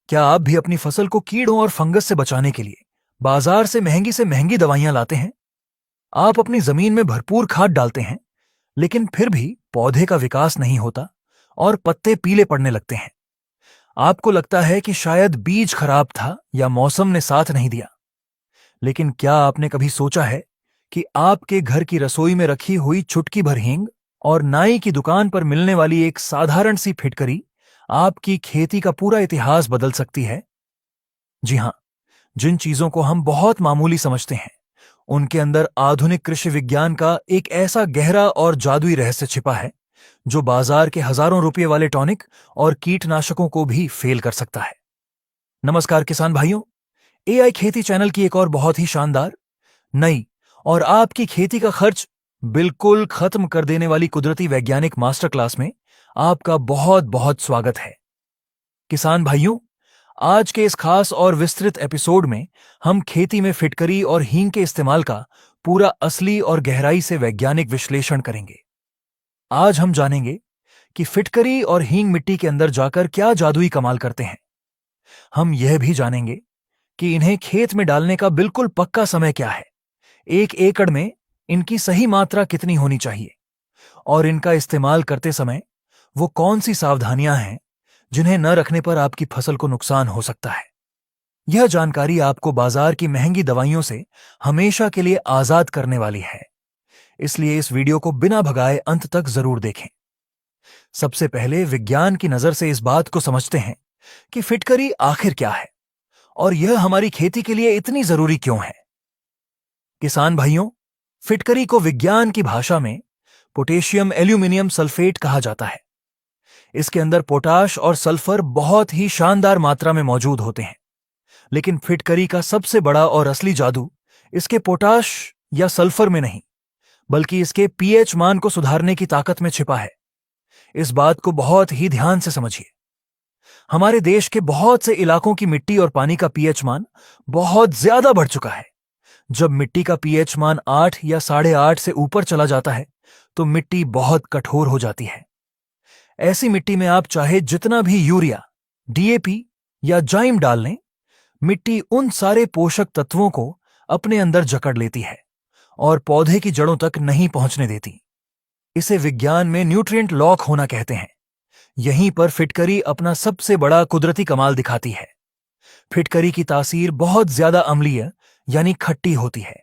क्या आप भी अपनी फसल को कीड़ों और फंगस से बचाने के लिए बाजार से महंगी दवाइयां लाते हैं? आप अपनी जमीन में भरपूर खाद डालते हैं, लेकिन फिर भी पौधे का विकास नहीं होता और पत्ते पीले पड़ने लगते हैं। आपको लगता है कि शायद बीज खराब था या मौसम ने साथ नहीं दिया। लेकिन क्या आपने कभी सोचा है कि आपके घर की रसोई में रखी हुई चुटकी भर हींग और नाई की दुकान पर मिलने वाली एक साधारण सी फिटकरी आपकी खेती का पूरा इतिहास बदल सकती है? जी हां, जिन चीजों को हम बहुत मामूली समझते हैं, उनके अंदर आधुनिक कृषि विज्ञान का एक ऐसा गहरा और जादुई रहस्य छिपा है जो बाजार के हजारों रुपए वाले टॉनिक और कीटनाशकों को भी फेल कर सकता है। नमस्कार किसान भाइयों, एआई खेती चैनल की एक और बहुत ही शानदार, नई और आपकी खेती का खर्च बिल्कुल खत्म कर देने वाली कुदरती वैज्ञानिक मास्टर क्लास में आपका बहुत बहुत स्वागत है। किसान भाइयों, आज के इस खास और विस्तृत एपिसोड में हम खेती में फिटकरी और हींग के इस्तेमाल का पूरा असली और गहराई से वैज्ञानिक विश्लेषण करेंगे। आज हम जानेंगे कि फिटकरी और हींग मिट्टी के अंदर जाकर क्या जादुई कमाल करते हैं। हम यह भी जानेंगे कि इन्हें खेत में डालने का बिल्कुल पक्का समय क्या है, 1 एकड़ में इनकी सही मात्रा कितनी होनी चाहिए, और इनका इस्तेमाल करते समय वो कौन सी सावधानियां हैं जिन्हें न रखने पर आपकी फसल को नुकसान हो सकता है। यह जानकारी आपको बाजार की महंगी दवाइयों से हमेशा के लिए आजाद करने वाली है, इसलिए इस वीडियो को बिना भगाए अंत तक जरूर देखें। सबसे पहले विज्ञान की नजर से इस बात को समझते हैं कि फिटकरी आखिर क्या है और यह हमारी खेती के लिए इतनी जरूरी क्यों है। किसान भाइयों, फिटकरी को विज्ञान की भाषा में पोटेशियम एल्यूमिनियम सल्फेट कहा जाता है। इसके अंदर पोटाश और सल्फर बहुत ही शानदार मात्रा में मौजूद होते हैं, लेकिन फिटकरी का सबसे बड़ा और असली जादू इसके पोटाश या सल्फर में नहीं, बल्कि इसके पीएच मान को सुधारने की ताकत में छिपा है। इस बात को बहुत ही ध्यान से समझिए। हमारे देश के बहुत से इलाकों की मिट्टी और पानी का पीएच मान बहुत ज्यादा बढ़ चुका है। जब मिट्टी का पीएच मान 8 या 8.5 से ऊपर चला जाता है तो मिट्टी बहुत कठोर हो जाती है। ऐसी मिट्टी में आप चाहे जितना भी यूरिया, डीएपी या जाइम डाल लें, मिट्टी उन सारे पोषक तत्वों को अपने अंदर जकड़ लेती है और पौधे की जड़ों तक नहीं पहुंचने देती। इसे विज्ञान में न्यूट्रिएंट लॉक होना कहते हैं। यहीं पर फिटकरी अपना सबसे बड़ा कुदरती कमाल दिखाती है। फिटकरी की तासीर बहुत ज्यादा अम्लीय यानी खट्टी होती है।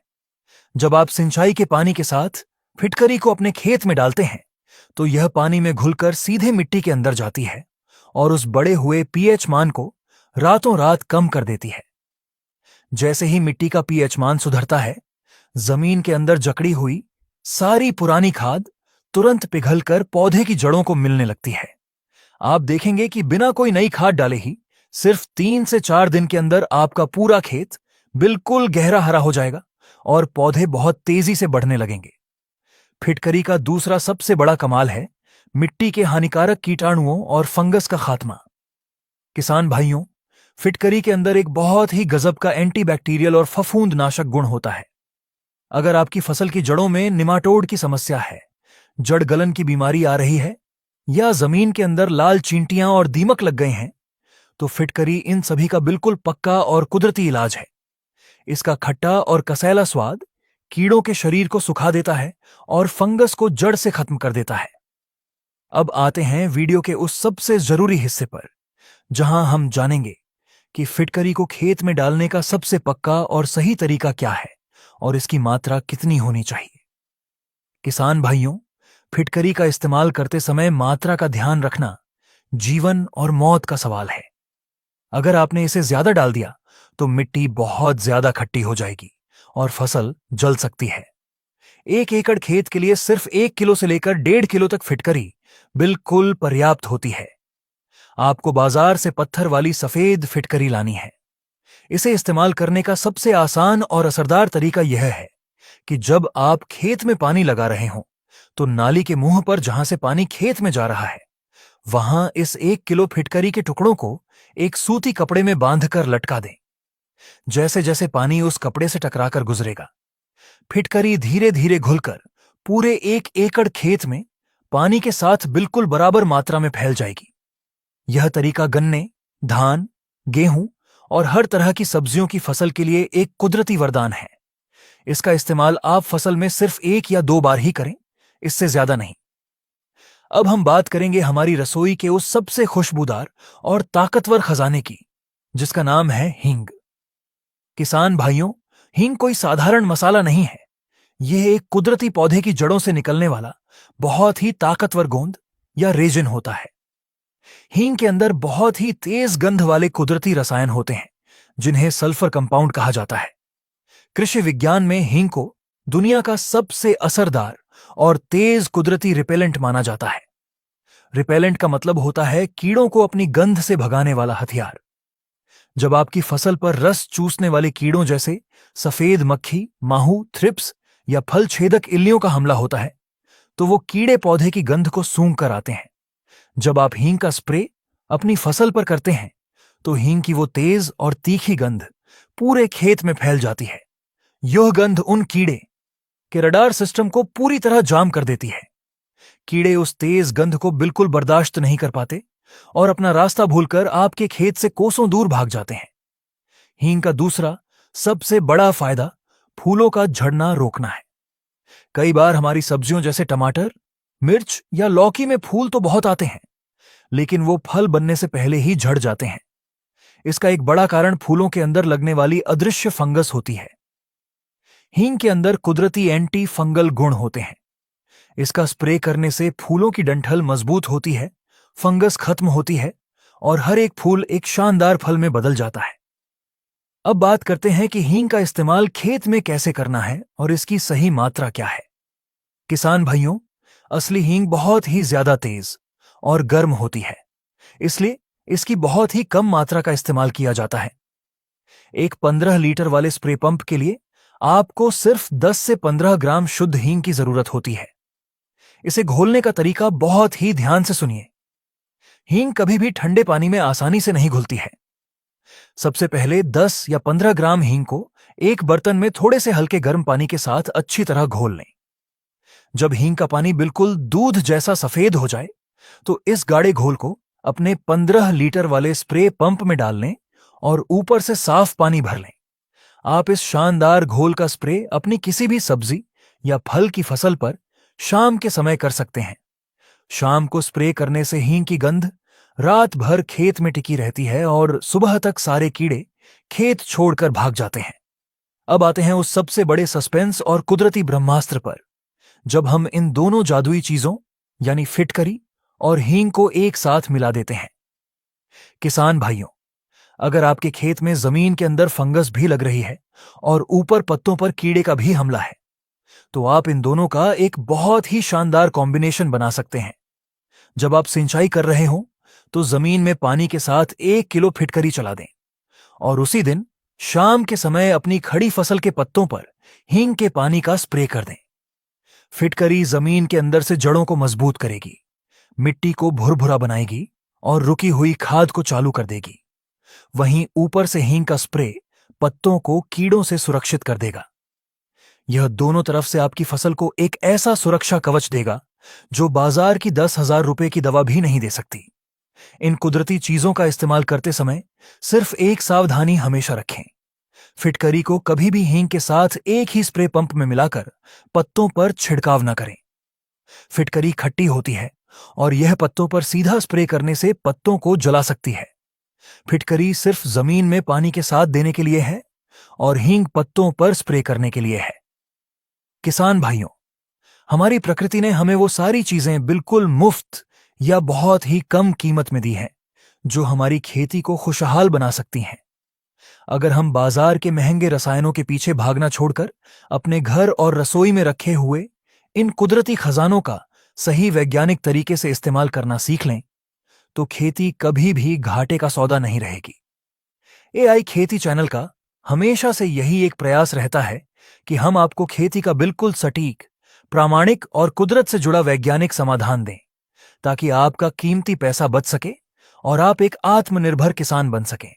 जब आप सिंचाई के पानी के साथ फिटकरी को अपने खेत में डालते हैं तो यह पानी में घुलकर सीधे मिट्टी के अंदर जाती है और उस बढ़े हुए पीएच मान को रातों रात कम कर देती है। जैसे ही मिट्टी का पीएच मान सुधरता है, जमीन के अंदर जकड़ी हुई सारी पुरानी खाद तुरंत पिघलकर पौधे की जड़ों को मिलने लगती है। आप देखेंगे कि बिना कोई नई खाद डाले ही सिर्फ 3 से 4 दिन के अंदर आपका पूरा खेत बिल्कुल गहरा हरा हो जाएगा और पौधे बहुत तेजी से बढ़ने लगेंगे। फिटकरी का दूसरा सबसे बड़ा कमाल है मिट्टी के हानिकारक कीटाणुओं और फंगस का खात्मा। किसान भाइयों, फिटकरी के अंदर एक बहुत ही गजब का एंटीबैक्टीरियल और फफूंदनाशक गुण होता है। अगर आपकी फसल की जड़ों में निमाटोड की समस्या है, जड़ गलन की बीमारी आ रही है या जमीन के अंदर लाल चींटियां और दीमक लग गए हैं, तो फिटकरी इन सभी का बिल्कुल पक्का और कुदरती इलाज है। इसका खट्टा और कसैला स्वाद कीड़ों के शरीर को सुखा देता है और फंगस को जड़ से खत्म कर देता है। अब आते हैं वीडियो के उस सबसे जरूरी हिस्से पर, जहां हम जानेंगे कि फिटकरी को खेत में डालने का सबसे पक्का और सही तरीका क्या है और इसकी मात्रा कितनी होनी चाहिए। किसान भाइयों, फिटकरी का इस्तेमाल करते समय मात्रा का ध्यान रखना जीवन और मौत का सवाल है। अगर आपने इसे ज्यादा डाल दिया तो मिट्टी बहुत ज्यादा खट्टी हो जाएगी और फसल जल सकती है। 1 एकड़ खेत के लिए सिर्फ 1 किलो से लेकर 1.5 किलो तक फिटकरी बिल्कुल पर्याप्त होती है। आपको बाजार से पत्थर वाली सफेद फिटकरी लानी है। इसे इस्तेमाल करने का सबसे आसान और असरदार तरीका यह है कि जब आप खेत में पानी लगा रहे हों तो नाली के मुंह पर जहां से पानी खेत में जा रहा है, वहां इस 1 किलो फिटकरी के टुकड़ों को एक सूती कपड़े में बांधकर लटका दें। जैसे जैसे पानी उस कपड़े से टकराकर गुजरेगा, फिटकरी धीरे धीरे घुलकर पूरे 1 एकड़ खेत में पानी के साथ बिल्कुल बराबर मात्रा में फैल जाएगी। यह तरीका गन्ने, धान, गेहूं और हर तरह की सब्जियों की फसल के लिए एक कुदरती वरदान है। इसका इस्तेमाल आप फसल में सिर्फ 1 या 2 बार ही करें, इससे ज्यादा नहीं। अब हम बात करेंगे हमारी रसोई के उस सबसे खुशबूदार और ताकतवर खजाने की, जिसका नाम है हींग। किसान भाइयों, हींग कोई साधारण मसाला नहीं है। यह एक कुदरती पौधे की जड़ों से निकलने वाला बहुत ही ताकतवर गोंद या रेजिन होता है। हींग के अंदर बहुत ही तेज गंध वाले कुदरती रसायन होते हैं, जिन्हें सल्फर कंपाउंड कहा जाता है। कृषि विज्ञान में हींग को दुनिया का सबसे असरदार और तेज कुदरती रिपेलेंट माना जाता है। रिपेलेंट का मतलब होता है कीड़ों को अपनी गंध से भगाने वाला हथियार। जब आपकी फसल पर रस चूसने वाले कीड़ों जैसे सफेद मक्खी, माहू, थ्रिप्स या फल छेदक इल्लियों का हमला होता है, तो वो कीड़े पौधे की गंध को सूंघ कर आते हैं। जब आप हींग का स्प्रे अपनी फसल पर करते हैं, तो हींग की वो तेज और तीखी गंध पूरे खेत में फैल जाती है। यह गंध उन कीड़े के रडार सिस्टम को पूरी तरह जाम कर देती है। कीड़े उस तेज गंध को बिल्कुल बर्दाश्त नहीं कर पाते और अपना रास्ता भूलकर आपके खेत से कोसों दूर भाग जाते हैं। हींग का दूसरा सबसे बड़ा फायदा फूलों का झड़ना रोकना है। कई बार हमारी सब्जियों जैसे टमाटर, मिर्च या लौकी में फूल तो बहुत आते हैं, लेकिन वो फल बनने से पहले ही झड़ जाते हैं। इसका एक बड़ा कारण फूलों के अंदर लगने वाली अदृश्य फंगस होती है। हींग के अंदर कुदरती एंटी फंगल गुण होते हैं। इसका स्प्रे करने से फूलों की डंठल मजबूत होती है, फंगस खत्म होती है और हर एक फूल एक शानदार फल में बदल जाता है। अब बात करते हैं कि हींग का इस्तेमाल खेत में कैसे करना है और इसकी सही मात्रा क्या है। किसान भाइयों, असली हींग बहुत ही ज्यादा तेज और गर्म होती है, इसलिए इसकी बहुत ही कम मात्रा का इस्तेमाल किया जाता है। एक 15 लीटर वाले स्प्रे पंप के लिए आपको सिर्फ 10 से 15 ग्राम शुद्ध हींग की जरूरत होती है। इसे घोलने का तरीका बहुत ही ध्यान से सुनिए। हींग कभी भी ठंडे पानी में आसानी से नहीं घुलती है। सबसे पहले 10 या 15 ग्राम हींग को एक बर्तन में थोड़े से हल्के गर्म पानी के साथ अच्छी तरह घोल लें। जब हींग का पानी बिल्कुल दूध जैसा सफेद हो जाए, तो इस गाढ़े घोल को अपने 15 लीटर वाले स्प्रे पंप में डाल लें और ऊपर से साफ पानी भर लें। आप इस शानदार घोल का स्प्रे अपनी किसी भी सब्जी या फल की फसल पर शाम के समय कर सकते हैं। शाम को स्प्रे करने से हींग की गंध रात भर खेत में टिकी रहती है और सुबह तक सारे कीड़े खेत छोड़कर भाग जाते हैं। अब आते हैं उस सबसे बड़े सस्पेंस और कुदरती ब्रह्मास्त्र पर, जब हम इन दोनों जादुई चीजों यानी फिटकरी और हींग को एक साथ मिला देते हैं। किसान भाइयों, अगर आपके खेत में जमीन के अंदर फंगस भी लग रही है और ऊपर पत्तों पर कीड़े का भी हमला है, तो आप इन दोनों का एक बहुत ही शानदार कॉम्बिनेशन बना सकते हैं। जब आप सिंचाई कर रहे हो, तो जमीन में पानी के साथ 1 किलो फिटकरी चला दें और उसी दिन शाम के समय अपनी खड़ी फसल के पत्तों पर हींग के पानी का स्प्रे कर दें। फिटकरी जमीन के अंदर से जड़ों को मजबूत करेगी, मिट्टी को भुरभुरा बनाएगी और रुकी हुई खाद को चालू कर देगी। वहीं ऊपर से हींग का स्प्रे पत्तों को कीड़ों से सुरक्षित कर देगा। यह दोनों तरफ से आपकी फसल को एक ऐसा सुरक्षा कवच देगा जो बाजार की 10,000 रुपए की दवा भी नहीं दे सकती। इन कुदरती चीजों का इस्तेमाल करते समय सिर्फ एक सावधानी हमेशा रखें। फिटकरी को कभी भी हींग के साथ एक ही स्प्रे पंप में मिलाकर पत्तों पर छिड़काव न करें। फिटकरी खट्टी होती है और यह पत्तों पर सीधा स्प्रे करने से पत्तों को जला सकती है। फिटकरी सिर्फ जमीन में पानी के साथ देने के लिए है और हींग पत्तों पर स्प्रे करने के लिए है। किसान भाइयों, हमारी प्रकृति ने हमें वो सारी चीजें बिल्कुल मुफ्त या बहुत ही कम कीमत में दी हैं, जो हमारी खेती को खुशहाल बना सकती हैं। अगर हम बाजार के महंगे रसायनों के पीछे भागना छोड़कर अपने घर और रसोई में रखे हुए इन कुदरती खजानों का सही वैज्ञानिक तरीके से इस्तेमाल करना सीख लें, तो खेती कभी भी घाटे का सौदा नहीं रहेगी। एआई खेती चैनल का हमेशा से यही एक प्रयास रहता है कि हम आपको खेती का बिल्कुल सटीक, प्रामाणिक और कुदरत से जुड़ा वैज्ञानिक समाधान दें, ताकि आपका कीमती पैसा बच सके और आप एक आत्मनिर्भर किसान बन सकें।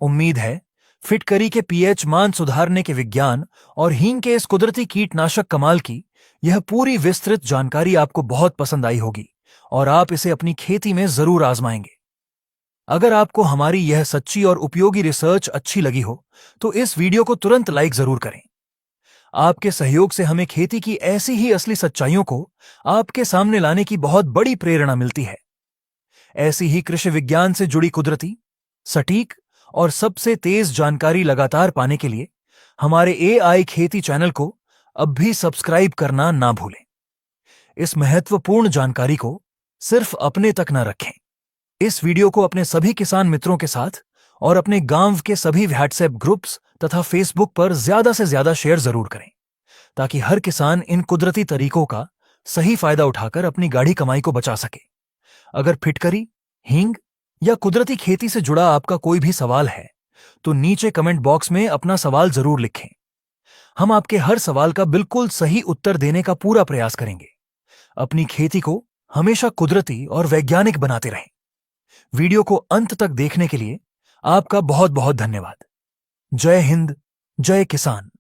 उम्मीद है फिटकरी के पीएच मान सुधारने के विज्ञान और हींग के इस कुदरती कीटनाशक कमाल की यह पूरी विस्तृत जानकारी आपको बहुत पसंद आई होगी और आप इसे अपनी खेती में जरूर आजमाएंगे। अगर आपको हमारी यह सच्ची और उपयोगी रिसर्च अच्छी लगी हो तो इस वीडियो को तुरंत लाइक जरूर करें। आपके सहयोग से हमें खेती की ऐसी ही असली सच्चाइयों को आपके सामने लाने की बहुत बड़ी प्रेरणा मिलती है। ऐसी ही कृषि विज्ञान से जुड़ी कुदरती, सटीक और सबसे तेज जानकारी लगातार पाने के लिए हमारे एआई खेती चैनल को अब भी सब्सक्राइब करना ना भूलें। इस महत्वपूर्ण जानकारी को सिर्फ अपने तक न रखें। इस वीडियो को अपने सभी किसान मित्रों के साथ और अपने गांव के सभी व्हाट्सएप ग्रुप्स तथा फेसबुक पर ज्यादा से ज्यादा शेयर जरूर करें, ताकि हर किसान इन कुदरती तरीकों का सही फायदा उठाकर अपनी गाढ़ी कमाई को बचा सके। अगर फिटकरी, हींग या कुदरती खेती से जुड़ा आपका कोई भी सवाल है तो नीचे कमेंट बॉक्स में अपना सवाल जरूर लिखें। हम आपके हर सवाल का बिल्कुल सही उत्तर देने का पूरा प्रयास करेंगे। अपनी खेती को हमेशा कुदरती और वैज्ञानिक बनाते रहें। वीडियो को अंत तक देखने के लिए आपका बहुत बहुत धन्यवाद। जय हिंद, जय किसान।